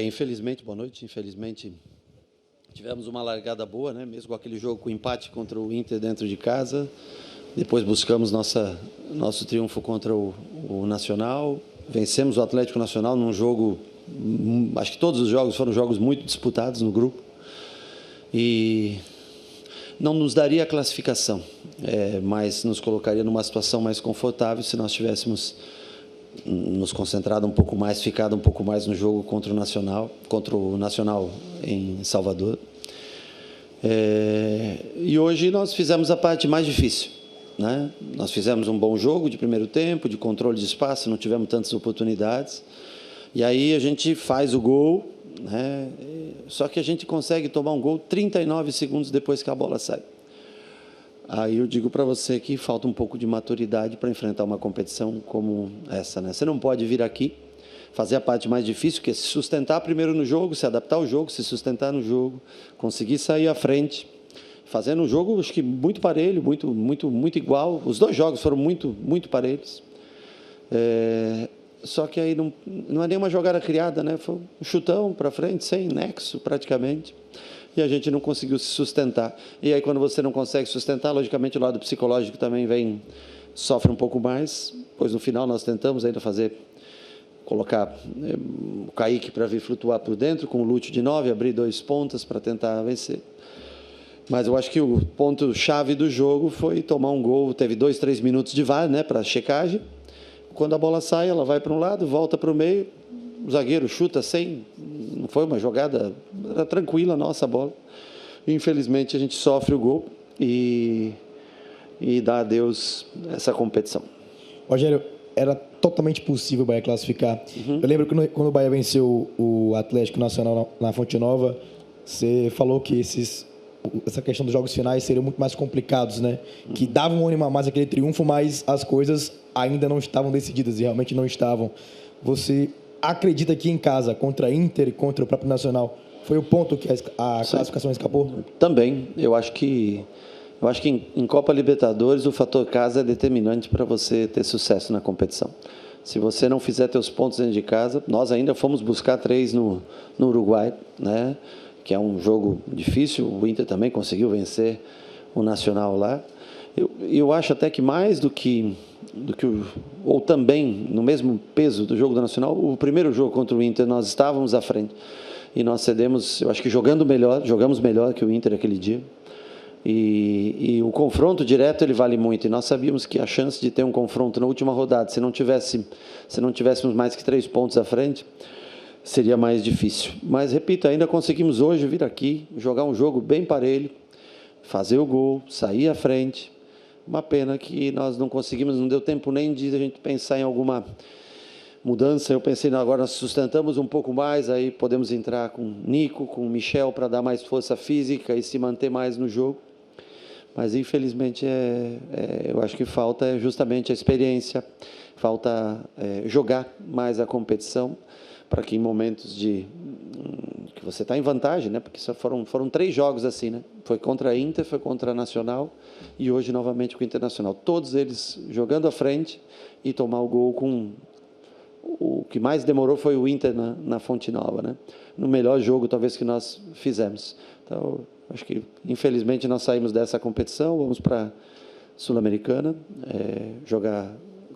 Infelizmente, boa noite. Infelizmente, tivemos uma largada boa, né? Mesmo com aquele jogo com empate contra o Inter dentro de casa. Depois buscamos nosso triunfo contra o Nacional. Vencemos o Atlético Nacional num jogo, acho que todos os jogos foram jogos muito disputados no grupo. E não nos daria a classificação, mas nos colocaria numa situação mais confortável se nós tivéssemos nos concentrado um pouco mais, ficado um pouco mais no jogo contra o Nacional em Salvador. E hoje nós fizemos a parte mais difícil, né? Nós fizemos um bom jogo de primeiro tempo, de controle de espaço, não tivemos tantas oportunidades. E aí a gente faz o gol, né? Só que a gente consegue tomar um gol 39 segundos depois que a bola sai. Aí eu digo para você que falta um pouco de maturidade para enfrentar uma competição como essa, né? Você não pode vir aqui, fazer a parte mais difícil, que é se sustentar primeiro no jogo, se adaptar ao jogo, se sustentar no jogo, conseguir sair à frente, fazendo um jogo, acho que muito parelho, muito igual. Os dois jogos foram muito parelhos. Só que aí não é nenhuma jogada criada, né? Foi um chutão para frente, sem nexo praticamente. E a gente não conseguiu se sustentar. E aí, quando você não consegue sustentar, logicamente o lado psicológico também sofre um pouco mais, pois no final nós tentamos ainda colocar o Kaique para vir flutuar por dentro, com o Lúcio de 9, abrir 2 pontas para tentar vencer. Mas eu acho que o ponto-chave do jogo foi tomar um gol, teve 2, 3 minutos de VAR, né, para checagem. Quando a bola sai, ela vai para um lado, volta para o meio, o zagueiro chuta não foi uma jogada, era tranquila a nossa bola. Infelizmente a gente sofre o gol e dá adeus essa competição. Rogério, era totalmente possível o Bahia classificar. Eu lembro que quando o Bahia venceu o Atlético Nacional na Fonte Nova, você falou que essa questão dos jogos finais seriam muito mais complicados, né? Que davam um ânimo a mais aquele triunfo, mas as coisas ainda não estavam decididas e realmente não estavam. Você acredita que em casa, contra a Inter e contra o próprio Nacional, foi o ponto que a classificação escapou? Também. Eu acho que em Copa Libertadores o fator casa é determinante para você ter sucesso na competição. Se você não fizer teus pontos dentro de casa, nós ainda fomos buscar 3 no Uruguai, né? Que é um jogo difícil. O Inter também conseguiu vencer o Nacional lá. Eu acho até que mais do que ou também no mesmo peso do jogo do Nacional, o primeiro jogo contra o Inter nós estávamos à frente e nós cedemos, eu acho que jogamos melhor que o Inter aquele dia. E o confronto direto ele vale muito, e nós sabíamos que a chance de ter um confronto na última rodada, se não tivéssemos mais que 3 pontos à frente, seria mais difícil. Mas, repito, ainda conseguimos hoje vir aqui, jogar um jogo bem parelho, fazer o gol, sair à frente. Uma pena que nós não conseguimos, não deu tempo nem de a gente pensar em alguma mudança. Eu pensei, não, agora nós sustentamos um pouco mais, aí podemos entrar com Nico, com Michel, para dar mais força física e se manter mais no jogo. Mas, infelizmente, eu acho que falta justamente a experiência, falta jogar mais a competição, para que em momentos que você está em vantagem, né? Porque só foram 3 jogos assim, né? Foi contra a Inter, foi contra a Nacional e hoje novamente com o Internacional. Todos eles jogando à frente e tomar o gol com... O que mais demorou foi o Inter na Fonte Nova, né? No melhor jogo, talvez, que nós fizemos. Então, acho que, infelizmente, nós saímos dessa competição, vamos para a Sul-Americana,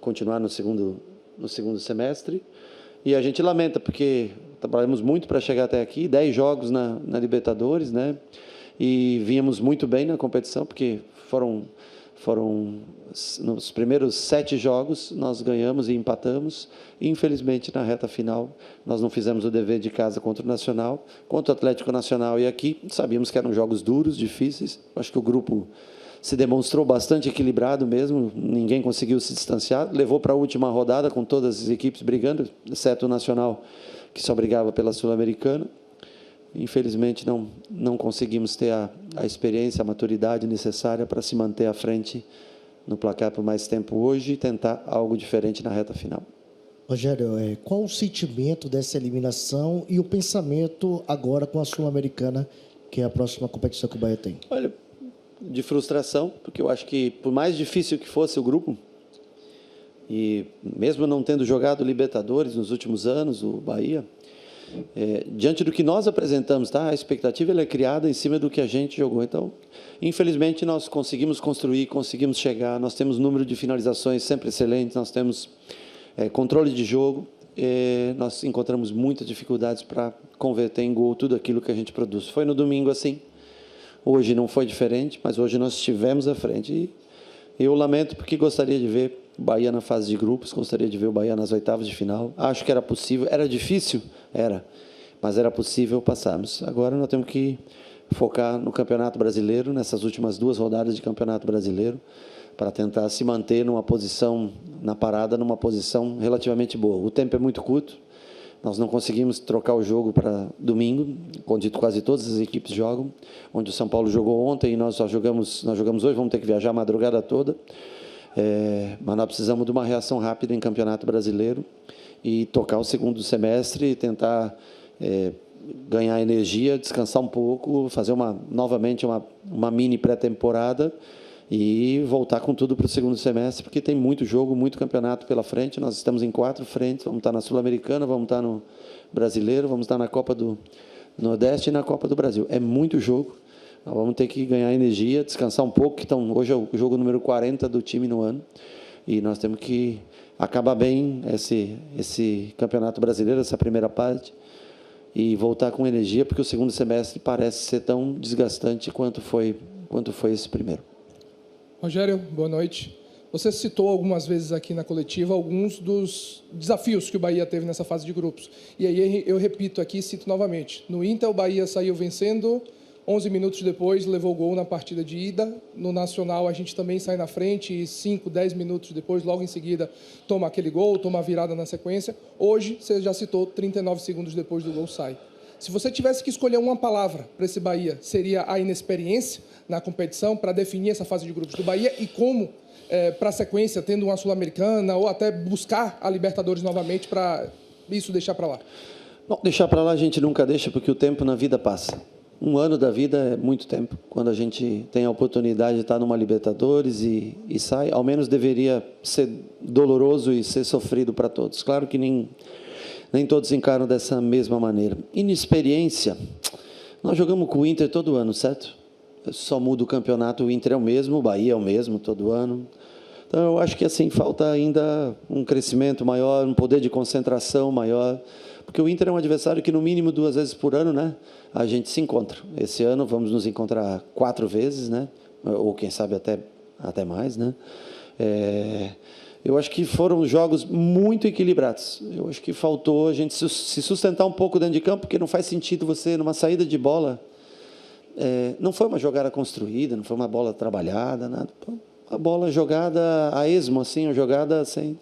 continuar no segundo semestre. E a gente lamenta, porque trabalhamos muito para chegar até aqui, 10 jogos na Libertadores, né? E vínhamos muito bem na competição, porque foram nos primeiros 7 jogos, nós ganhamos e empatamos. E, infelizmente, na reta final, nós não fizemos o dever de casa contra o Nacional, contra o Atlético Nacional. E aqui sabíamos que eram jogos duros, difíceis. Acho que o grupo se demonstrou bastante equilibrado mesmo, ninguém conseguiu se distanciar, levou para a última rodada com todas as equipes brigando, exceto o Nacional, que só brigava pela Sul-Americana. Infelizmente, não conseguimos ter a experiência, a maturidade necessária para se manter à frente no placar por mais tempo hoje e tentar algo diferente na reta final. Rogério, qual o sentimento dessa eliminação e o pensamento agora com a Sul-Americana, que é a próxima competição que o Bahia tem? Olha, de frustração, porque eu acho que, por mais difícil que fosse o grupo, e mesmo não tendo jogado Libertadores nos últimos anos, o Bahia, diante do que nós apresentamos, tá? A expectativa ela é criada em cima do que a gente jogou. Então, infelizmente, nós conseguimos construir, conseguimos chegar, nós temos número de finalizações sempre excelente, nós temos controle de jogo, nós encontramos muitas dificuldades para converter em gol tudo aquilo que a gente produz. Foi no domingo assim, hoje não foi diferente, mas hoje nós estivemos à frente. E eu lamento porque gostaria de ver o Bahia na fase de grupos, gostaria de ver o Bahia nas oitavas de final. Acho que era possível, era difícil, era, mas era possível passarmos. Agora nós temos que focar no Campeonato Brasileiro, nessas últimas 2 rodadas de Campeonato Brasileiro, para tentar se manter numa posição, na parada, numa posição relativamente boa. O tempo é muito curto, nós não conseguimos trocar o jogo para domingo, onde quase todas as equipes jogam, onde o São Paulo jogou ontem e nós jogamos hoje, vamos ter que viajar a madrugada toda, mas nós precisamos de uma reação rápida em Campeonato Brasileiro e tocar o segundo semestre e tentar ganhar energia, descansar um pouco, fazer novamente uma mini pré-temporada e voltar com tudo para o segundo semestre, porque tem muito jogo, muito campeonato pela frente. Nós estamos em 4 frentes, vamos estar na Sul-Americana, vamos estar no Brasileiro, vamos estar na Copa do Nordeste e na Copa do Brasil. É muito jogo, nós vamos ter que ganhar energia, descansar um pouco, que hoje é o jogo número 40 do time no ano, e nós temos que acabar bem esse Campeonato Brasileiro, essa primeira parte, e voltar com energia, porque o segundo semestre parece ser tão desgastante quanto foi esse primeiro. Rogério, boa noite. Você citou algumas vezes aqui na coletiva alguns dos desafios que o Bahia teve nessa fase de grupos. E aí eu repito aqui, cito novamente. No Inter, o Bahia saiu vencendo, 11 minutos depois levou gol na partida de ida. No Nacional, a gente também sai na frente e 5, 10 minutos depois, logo em seguida, toma aquele gol, toma a virada na sequência. Hoje, você já citou, 39 segundos depois do gol sai. Se você tivesse que escolher uma palavra para esse Bahia, seria a inexperiência na competição para definir essa fase de grupos do Bahia e como, para a sequência, tendo uma Sul-Americana ou até buscar a Libertadores novamente para isso deixar para lá? Bom, deixar para lá a gente nunca deixa, porque o tempo na vida passa. 1 ano da vida é muito tempo. Quando a gente tem a oportunidade de estar numa Libertadores e sai, ao menos deveria ser doloroso e ser sofrido para todos. Claro que nem todos encaram dessa mesma maneira. Inexperiência, nós jogamos com o Inter todo ano, certo? Só muda o campeonato, o Inter é o mesmo, o Bahia é o mesmo todo ano. Então, eu acho que assim falta ainda um crescimento maior, um poder de concentração maior, porque o Inter é um adversário que, no mínimo, 2 vezes por ano, né, a gente se encontra. Esse ano vamos nos encontrar 4 vezes, né, ou quem sabe até mais, né. Eu acho que foram jogos muito equilibrados. Eu acho que faltou a gente se sustentar um pouco dentro de campo, porque não faz sentido você, numa saída de bola, não foi uma jogada construída, não foi uma bola trabalhada, nada. A bola jogada a esmo, assim, uma jogada sem...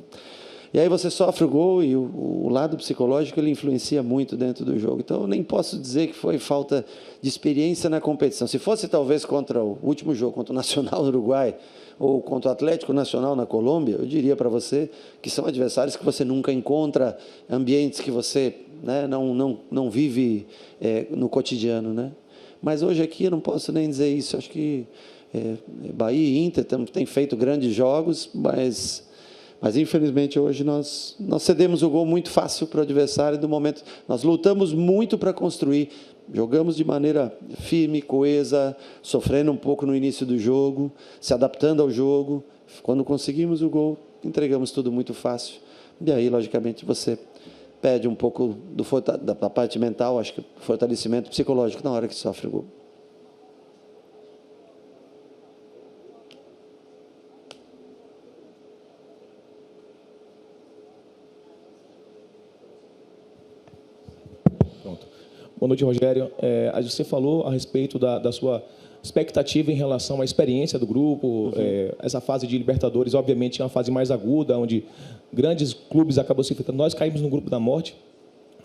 E aí você sofre o gol e o lado psicológico ele influencia muito dentro do jogo. Então, eu nem posso dizer que foi falta de experiência na competição. Se fosse, talvez, contra o último jogo, contra o Nacional do Uruguai, ou contra o Atlético Nacional na Colômbia, eu diria para você que são adversários que você nunca encontra, ambientes que você, né, não vive no cotidiano, né? Mas hoje aqui eu não posso nem dizer isso. Acho que Bahia e Inter têm feito grandes jogos, mas infelizmente hoje nós cedemos o gol muito fácil para o adversário do momento. Nós lutamos muito para construir, jogamos de maneira firme, coesa, sofrendo um pouco no início do jogo, se adaptando ao jogo. Quando conseguimos o gol, entregamos tudo muito fácil. E aí, logicamente, você perde um pouco da parte mental, acho que fortalecimento psicológico na hora que sofre o gol. Pronto. Boa noite, Rogério. Você falou a respeito da sua expectativa em relação à experiência do grupo. Essa fase de Libertadores, obviamente, é uma fase mais aguda, onde grandes clubes acabam se enfrentando. Nós caímos no grupo da morte.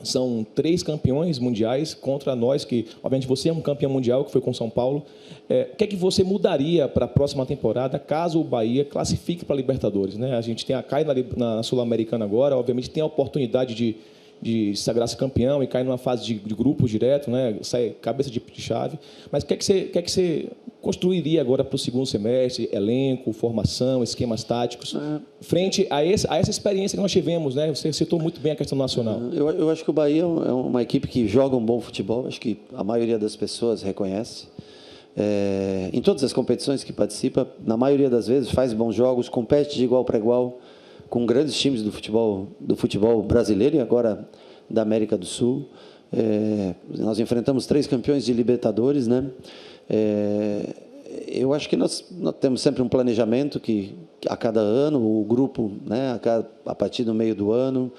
São 3 campeões mundiais contra nós, que, obviamente, você é um campeão mundial, que foi com São Paulo. O que é que você mudaria para a próxima temporada, caso o Bahia classifique para a Libertadores, né? A gente cai na Sul-Americana agora, obviamente, tem a oportunidade de sagrar-se campeão e cair numa fase de grupos direto, né? Sai cabeça de chave. Mas o que é que você construiria agora para o segundo semestre, elenco, formação, esquemas táticos, frente a essa experiência que nós tivemos, né? Você citou muito bem a questão nacional. Eu acho que o Bahia é uma equipe que joga um bom futebol, acho que a maioria das pessoas reconhece. Em todas as competições que participa, na maioria das vezes faz bons jogos, compete de igual para igual com grandes times do futebol brasileiro e agora da América do Sul. Nós enfrentamos 3 campeões de Libertadores, né? Eu acho que nós temos sempre um planejamento que a cada ano, o grupo, né, a partir do meio do ano,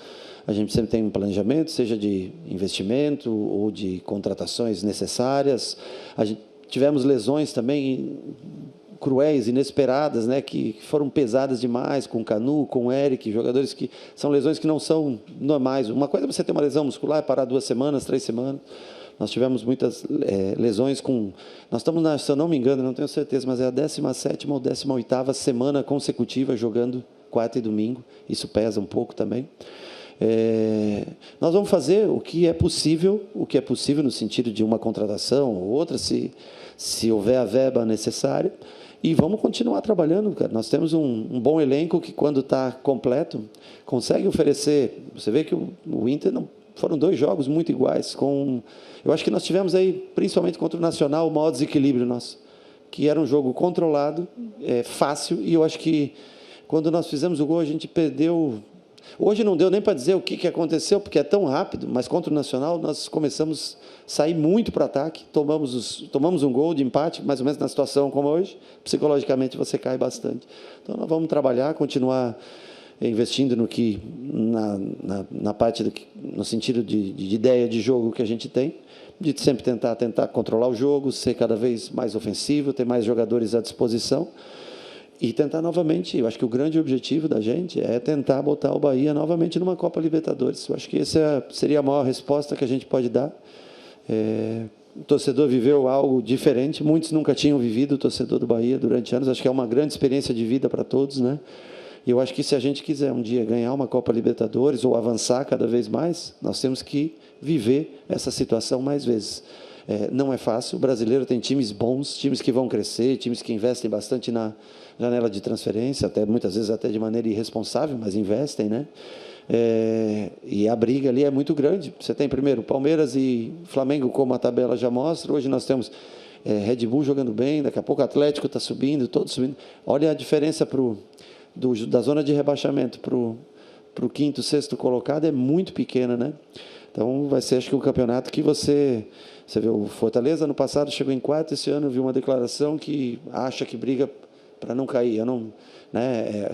a gente sempre tem um planejamento, seja de investimento ou de contratações necessárias. Tivemos lesões também cruéis, inesperadas, né, que foram pesadas demais, com o Canu, com o Eric, jogadores que são lesões que não são normais. Uma coisa é você ter uma lesão muscular e parar 2 semanas, 3 semanas. Nós tivemos muitas lesões com... Nós estamos, se eu não me engano, não tenho certeza, mas é a 17ª ou 18ª semana consecutiva jogando quarta e domingo. Isso pesa um pouco também. Nós vamos fazer o que é possível no sentido de uma contratação ou outra, se houver a verba necessária. E vamos continuar trabalhando, cara. Nós temos um bom elenco que, quando está completo, consegue oferecer... Você vê que o Inter não... Foram 2 jogos muito iguais. Eu acho que nós tivemos aí, principalmente contra o Nacional, o maior desequilíbrio nosso, que era um jogo controlado, fácil, e eu acho que quando nós fizemos o gol, a gente perdeu... Hoje não deu nem para dizer o que aconteceu, porque é tão rápido, mas contra o Nacional nós começamos a sair muito para o ataque, tomamos um gol de empate, mais ou menos na situação como hoje, psicologicamente você cai bastante. Então nós vamos trabalhar, continuar investindo na parte no sentido de ideia de jogo que a gente tem, de sempre tentar controlar o jogo, ser cada vez mais ofensivo, ter mais jogadores à disposição e tentar novamente. Eu acho que o grande objetivo da gente é tentar botar o Bahia novamente numa Copa Libertadores. Eu acho que essa seria a maior resposta que a gente pode dar. O torcedor viveu algo diferente, muitos nunca tinham vivido o torcedor do Bahia durante anos. Acho que é uma grande experiência de vida para todos, né? E eu acho que se a gente quiser um dia ganhar uma Copa Libertadores ou avançar cada vez mais, nós temos que viver essa situação mais vezes. Não é fácil, o brasileiro tem times bons, times que vão crescer, times que investem bastante na janela de transferência, até muitas vezes até de maneira irresponsável, mas investem, né? E a briga ali é muito grande. Você tem primeiro Palmeiras e Flamengo, como a tabela já mostra. Hoje nós temos Red Bull jogando bem, daqui a pouco o Atlético está subindo, todos subindo. Olha a diferença da zona de rebaixamento para o 5º, 6º colocado é muito pequena, né? Então vai ser, acho que, um campeonato que você vê o Fortaleza no passado chegou em 4º, esse ano viu uma declaração que acha que briga para não cair.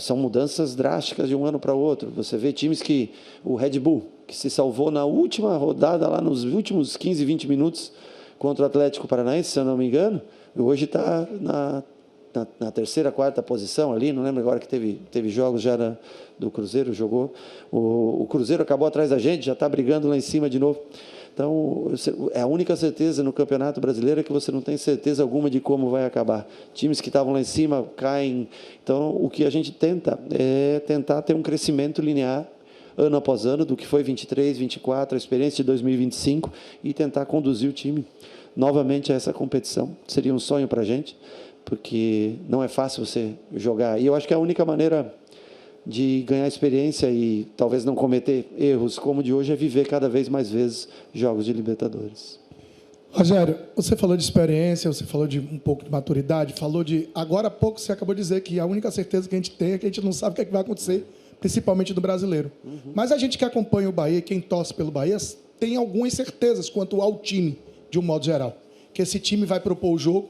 São mudanças drásticas de um ano para o outro. Você vê times que o Red Bull, que se salvou na última rodada, lá nos últimos 15, 20 minutos contra o Atlético Paranaense, se eu não me engano, hoje está na 3ª, 4ª posição ali, não lembro agora que teve jogos já do Cruzeiro, jogou. O Cruzeiro acabou atrás da gente, já está brigando lá em cima de novo. Então, a única certeza no Campeonato Brasileiro é que você não tem certeza alguma de como vai acabar. Times que estavam lá em cima caem. Então, o que a gente tenta é tentar ter um crescimento linear, ano após ano, do que foi 23, 24, a experiência de 2025, e tentar conduzir o time novamente a essa competição. Seria um sonho para a gente, porque não é fácil você jogar. E eu acho que a única maneira de ganhar experiência e talvez não cometer erros como o de hoje é viver cada vez mais vezes jogos de Libertadores. Rogério, você falou de experiência, você falou de um pouco de maturidade, agora há pouco você acabou de dizer que a única certeza que a gente tem é que a gente não sabe o que é que vai acontecer, principalmente do brasileiro. Mas a gente que acompanha o Bahia, quem torce pelo Bahia, tem algumas certezas quanto ao time, de um modo geral. Que esse time vai propor o jogo,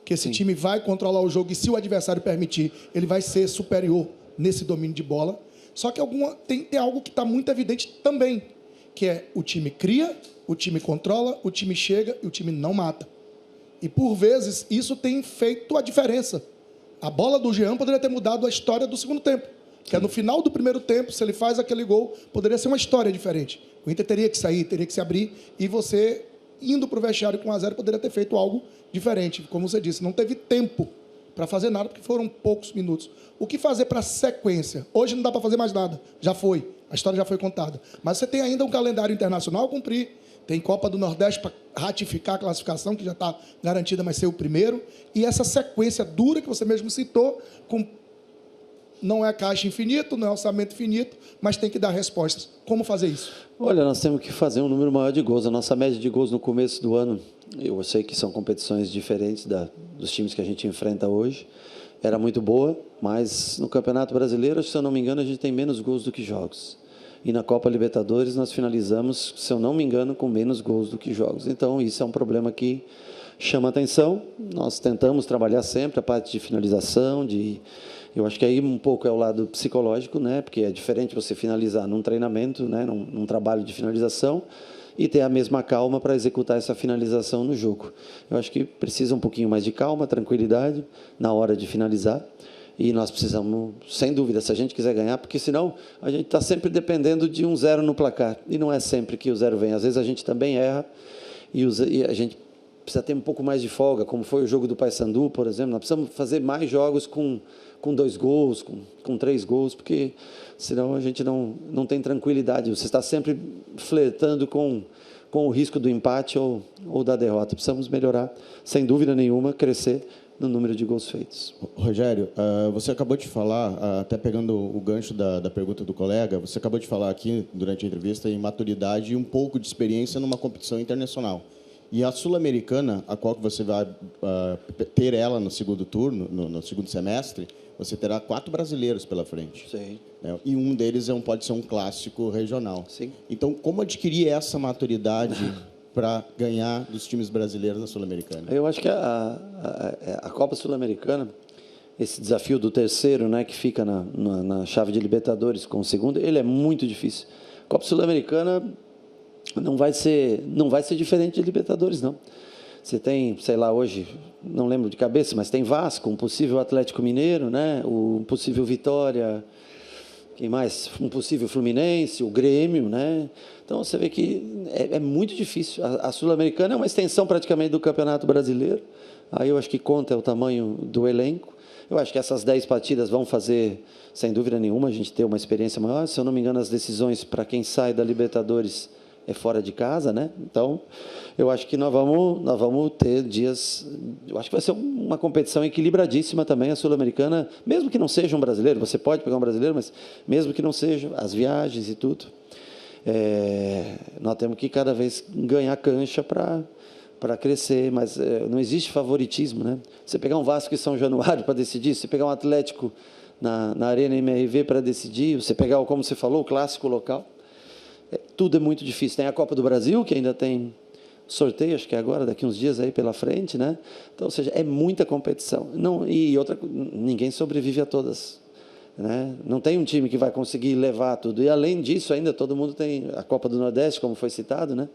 que esse time vai controlar o jogo e, se o adversário permitir, ele vai ser superior nesse domínio de bola. Só que tem algo que está muito evidente também, que é o time cria, o time controla, o time chega e o time não mata. E, por vezes, isso tem feito a diferença. A bola do Jean poderia ter mudado a história do segundo tempo. Que é no final do primeiro tempo, se ele faz aquele gol, poderia ser uma história diferente. O Inter teria que sair, teria que se abrir, e você, indo para o vestiário com 1-0, poderia ter feito algo diferente. Como você disse, não teve tempo para fazer nada, porque foram poucos minutos. O que fazer para a sequência? Hoje não dá para fazer mais nada. Já foi. A história já foi contada. Mas você tem ainda um calendário internacional a cumprir. Tem Copa do Nordeste para ratificar a classificação, que já está garantida, mas ser o primeiro. E essa sequência dura que você mesmo citou, não é caixa infinito, não é orçamento infinito, mas tem que dar respostas. Como fazer isso? Olha, nós temos que fazer um número maior de gols. A nossa média de gols no começo do ano, eu sei que são competições diferentes dos times que a gente enfrenta hoje, era muito boa, mas no Campeonato Brasileiro, se eu não me engano, a gente tem menos gols do que jogos. E na Copa Libertadores nós finalizamos, se eu não me engano, com menos gols do que jogos. Então, isso é um problema que chama atenção. Nós tentamos trabalhar sempre a parte de finalização, eu acho que aí um pouco é o lado psicológico, né? Porque é diferente você finalizar num treinamento, né? num trabalho de finalização, e ter a mesma calma para executar essa finalização no jogo. Eu acho que precisa um pouquinho mais de calma, tranquilidade na hora de finalizar. E nós precisamos, sem dúvida, se a gente quiser ganhar, porque senão a gente está sempre dependendo de um 0 no placar. E não é sempre que o 0 vem. Às vezes a gente também erra e a gente precisa ter um pouco mais de folga, como foi o jogo do Paysandu, por exemplo. Nós precisamos fazer mais jogos com 2 gols, com 3 gols, porque senão a gente não tem tranquilidade. Você está sempre flertando com o risco do empate ou da derrota. Precisamos melhorar, sem dúvida nenhuma, crescer no número de gols feitos. Rogério, você acabou de falar, até pegando o gancho da pergunta do colega, você acabou de falar aqui, durante a entrevista, em maturidade e um pouco de experiência numa competição internacional. E a Sul-Americana, a qual você vai ter ela no segundo turno, no segundo semestre, você terá 4 brasileiros pela frente. Sim. Né? E um deles pode ser um clássico regional. Sim. Então, como adquirir essa maturidade para ganhar dos times brasileiros na Sul-Americana? Eu acho que a Copa Sul-Americana, esse desafio do terceiro, né, que fica na chave de Libertadores com o segundo, ele é muito difícil. A Copa Sul-Americana não vai ser diferente de Libertadores, não. Você tem, sei lá, hoje, não lembro de cabeça, mas tem Vasco, um possível Atlético Mineiro, né, um possível Vitória, quem mais? Um possível Fluminense, o Grêmio, né? Então, você vê que é muito difícil. A Sul-Americana é uma extensão praticamente do Campeonato Brasileiro. Aí eu acho que conta o tamanho do elenco. Eu acho que essas 10 partidas vão fazer, sem dúvida nenhuma, a gente ter uma experiência maior. Se eu não me engano, as decisões para quem sai da Libertadores é fora de casa, né? Então, eu acho que nós vamos ter dias... Eu acho que vai ser uma competição equilibradíssima também, a Sul-Americana, mesmo que não seja um brasileiro, você pode pegar um brasileiro, mas mesmo que não seja, as viagens e tudo, nós temos que cada vez ganhar cancha para crescer, mas não existe favoritismo, né? Você pegar um Vasco e São Januário para decidir, você pegar um Atlético na Arena MRV para decidir, você pegar, como você falou, o clássico local, tudo é muito difícil. Tem a Copa do Brasil, que ainda tem sorteio, acho que é agora, daqui uns dias aí pela frente, né? Então, ou seja, é muita competição. Ninguém sobrevive a todas, né? Não tem um time que vai conseguir levar tudo. E, além disso, ainda todo mundo tem a Copa do Nordeste, como foi citado, né?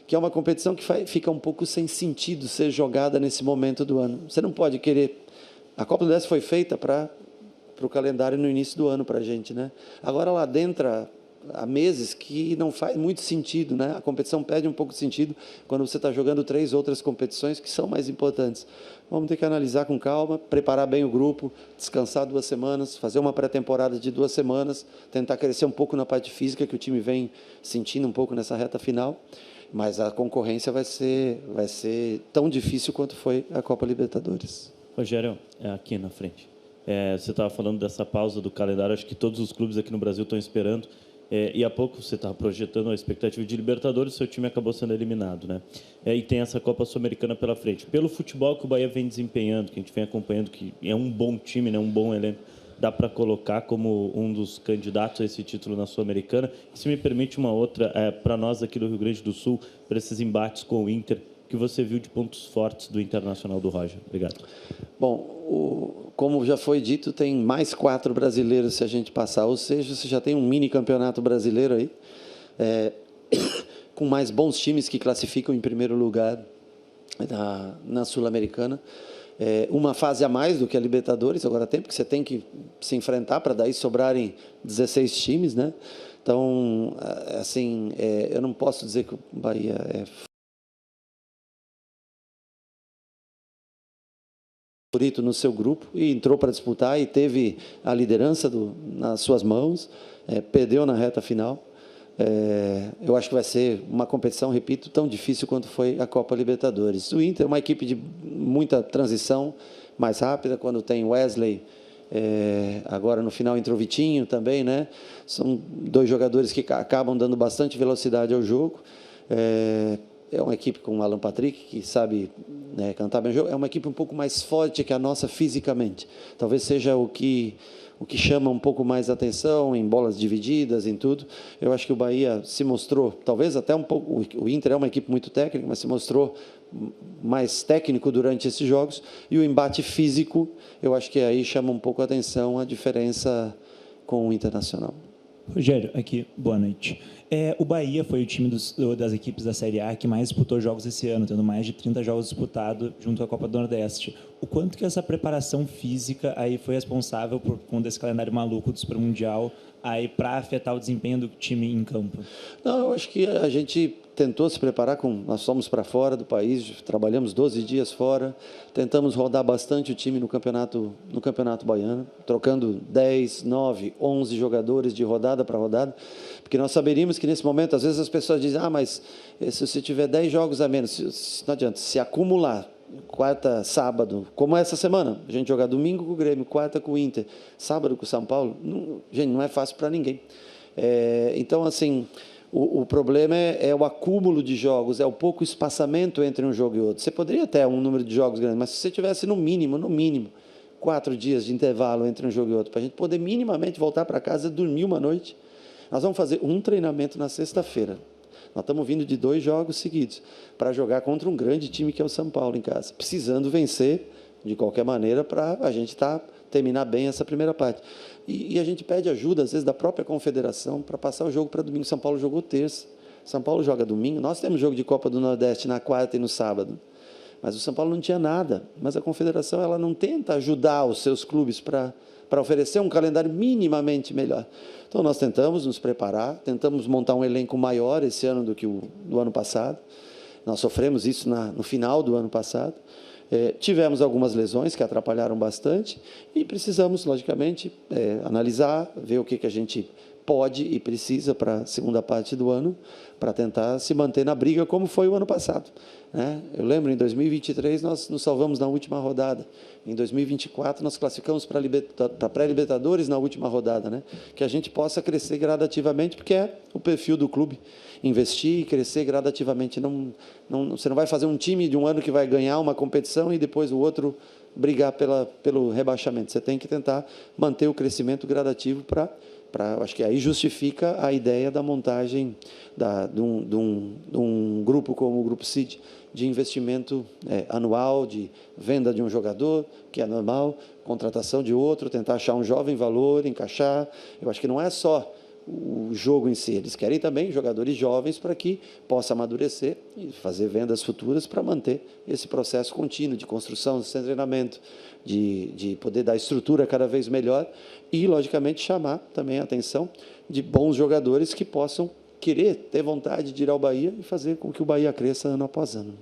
Que é uma competição que fica um pouco sem sentido ser jogada nesse momento do ano. Você não pode querer... A Copa do Nordeste foi feita para o calendário no início do ano para a gente, né? Agora, lá dentro... há meses que não faz muito sentido, né? A competição perde um pouco de sentido quando você está jogando 3 outras competições que são mais importantes. Vamos ter que analisar com calma, preparar bem o grupo, descansar 2 semanas, fazer uma pré-temporada de 2 semanas, tentar crescer um pouco na parte física que o time vem sentindo um pouco nessa reta final, mas a concorrência vai ser tão difícil quanto foi a Copa Libertadores. Rogério, aqui na frente. Você estava falando dessa pausa do calendário, acho que todos os clubes aqui no Brasil estão esperando. E há pouco você estava projetando a expectativa de Libertadores, seu time acabou sendo eliminado, né? E tem essa Copa Sul-Americana pela frente. Pelo futebol que o Bahia vem desempenhando, que a gente vem acompanhando, que é um bom time, né? Um bom elenco, dá para colocar como um dos candidatos a esse título na Sul-Americana. E se me permite uma outra, para nós aqui do Rio Grande do Sul, para esses embates com o Inter, que você viu de pontos fortes do Internacional do Roger? Obrigado. Bom, como já foi dito, tem mais 4 brasileiros se a gente passar, ou seja, você já tem um mini campeonato brasileiro aí, com mais bons times que classificam em primeiro lugar na Sul-Americana. Uma fase a mais do que a Libertadores, agora tem, porque você tem que se enfrentar para daí sobrarem 16 times, né? Então, assim, eu não posso dizer que o Bahia é favorito no seu grupo e entrou para disputar e teve a liderança nas suas mãos, perdeu na reta final, Eu acho que vai ser uma competição, repito, tão difícil quanto foi a Copa Libertadores. O Inter é uma equipe de muita transição, mais rápida, quando tem Wesley, agora no final entrou o Vitinho também, né? São dois jogadores que acabam dando bastante velocidade ao jogo. É uma equipe com o Alan Patrick, que sabe, né, cantar bem o jogo. É uma equipe um pouco mais forte que a nossa fisicamente. Talvez seja o que chama um pouco mais atenção em bolas divididas, em tudo. Eu acho que o Bahia se mostrou, talvez até um pouco, o Inter é uma equipe muito técnica, mas se mostrou mais técnico durante esses jogos, e o embate físico, eu acho que aí chama um pouco a atenção a diferença com o Internacional. Rogério, aqui, boa noite. O Bahia foi o time das equipes da Série A que mais disputou jogos esse ano, tendo mais de 30 jogos disputados junto à Copa do Nordeste. O quanto que essa preparação física aí foi responsável por conta desse calendário maluco do Super Mundial aí para afetar o desempenho do time em campo? Não, eu acho que a gente tentou se preparar nós fomos para fora do país, trabalhamos 12 dias fora, tentamos rodar bastante o time no campeonato baiano, trocando 10, 9, 11 jogadores de rodada para rodada, porque nós saberíamos que nesse momento, às vezes as pessoas dizem, mas se você tiver 10 jogos a menos, não adianta, se acumular, quarta, sábado, como essa semana, a gente jogar domingo com o Grêmio, quarta com o Inter, sábado com o São Paulo, gente, não é fácil para ninguém. Então, assim, o problema é o acúmulo de jogos, é o pouco espaçamento entre um jogo e outro. Você poderia ter um número de jogos grande, mas se você tivesse no mínimo, 4 dias de intervalo entre um jogo e outro, para a gente poder minimamente voltar para casa, dormir uma noite, nós vamos fazer um treinamento na sexta-feira. Nós estamos vindo de 2 jogos seguidos para jogar contra um grande time que é o São Paulo em casa, precisando vencer de qualquer maneira para a gente terminar bem essa primeira parte. E a gente pede ajuda, às vezes, da própria confederação para passar o jogo para domingo. São Paulo jogou terça, São Paulo joga domingo. Nós temos jogo de Copa do Nordeste na quarta e no sábado, mas o São Paulo não tinha nada. Mas a confederação ela não tenta ajudar os seus clubes para oferecer um calendário minimamente melhor. Então, nós tentamos nos preparar, tentamos montar um elenco maior esse ano do que o do ano passado. Nós sofremos isso no final do ano passado. Tivemos algumas lesões que atrapalharam bastante e precisamos, logicamente, analisar, ver o que a gente pode e precisa para a segunda parte do ano, para tentar se manter na briga, como foi o ano passado, né? Eu lembro, em 2023, nós nos salvamos na última rodada. Em 2024, nós classificamos para a pré-Libertadores na última rodada, né? Que a gente possa crescer gradativamente, porque é o perfil do clube, investir e crescer gradativamente. Você não vai fazer um time de um ano que vai ganhar uma competição e depois o outro brigar pelo rebaixamento. Você tem que tentar manter o crescimento gradativo acho que aí justifica a ideia da montagem de um grupo como o Grupo CID, de investimento anual, de venda de um jogador, que é normal, contratação de outro, tentar achar um jovem valor, encaixar. Eu acho que não é só o jogo em si, eles querem também jogadores jovens para que possa amadurecer e fazer vendas futuras para manter esse processo contínuo de construção, de treinamento, de poder dar estrutura cada vez melhor e, logicamente, chamar também a atenção de bons jogadores que possam querer, ter vontade de ir ao Bahia e fazer com que o Bahia cresça ano após ano.